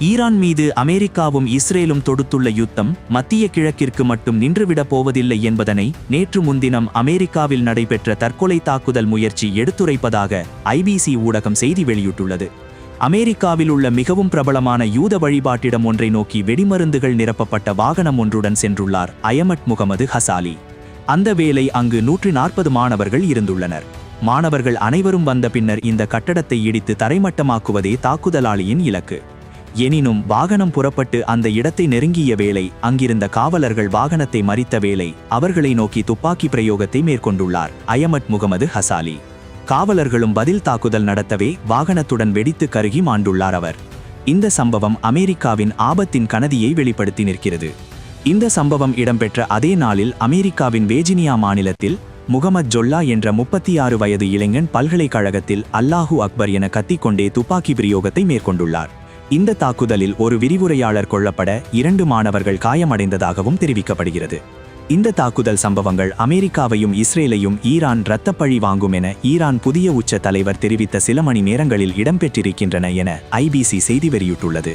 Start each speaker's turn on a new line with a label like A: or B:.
A: Iran மீது அமெரிக்காவும் இஸ்ரேலும் தொடுத்துள்ள யுத்தம் மத்திய கிழக்கிற்கு மட்டும் நின்றுவிடப் போவதில்லை என்பதனை நேற்று முன்தினம் அமெரிக்காவில் நடைபெற்ற தற்கொலை தாக்குதல் முயற்சி எடுத்துரைப்பதாக ஐபிசி ஊடகம் செய்தி வெளியிட்டுள்ளது. அமெரிக்காவில் உள்ள மிகவும் பிரபலமான யூத வழிபாட்டிடம் ஒன்றை நோக்கி வெடிமருந்துகள் நிரப்பப்பட்ட வாகனம் ஒன்றுடன் சென்றுள்ளார் அயமட் முகமது ஹசாலி. அந்த வேளை அங்கு 140 மாணவர்கள் இருந்துள்ளனர். மாணவர்கள் அனைவரும் வந்த பின்னர் இந்த கட்டடத்தை இடித்து தரைமட்டமாக்குவதே தாக்குதலாளியின் இலக்கு. எனினும் வாகனம் புறப்பட்டு அந்த இடத்தை நெருங்கிய வேளை அங்கிருந்த காவலர்கள் வாகனத்தை மறித்த வேளை அவர்களை நோக்கி துப்பாக்கி பிரயோகத்தை மேற்கொண்டுள்ளார் அயமட் முகமது ஹசாலி. காவலர்களும் பதில் தாக்குதல் நடத்தவே வாகனத்துடன் வெடித்து கருகி மாண்டுள்ளார் அவர். இந்த சம்பவம் அமெரிக்காவின் ஆபத்தின் கனதியை வெளிப்படுத்தி நிற்கிறது. இந்த சம்பவம் இடம்பெற்ற அதே நாளில் அமெரிக்காவின் வேர்ஜீனியா மாநிலத்தில் முகமது ஜொல்லா என்ற 36 வயது இளைஞன் பல்கலைக்கழகத்தில் அல்லாஹு அக்பர் என கத்திக்கொண்டே துப்பாக்கி பிரயோகத்தை மேற்கொண்டுள்ளார். இந்த தாக்குதலில் ஒரு விரிவுரையாளர் கொல்லப்பட 2 மாணவர்கள் காயமடைந்ததாகவும் தெரிவிக்கப்படுகிறது. இந்த தாக்குதல் சம்பவங்கள் அமெரிக்காவையும் இஸ்ரேலையும் ஈரான் இரத்தப்பழி வாங்கும் என ஈரான் புதிய உச்ச தலைவர் தெரிவித்த சில மணி நேரங்களில் இடம்பெற்றிருக்கின்றன என ஐபிசி செய்தி வெளியிட்டுள்ளது.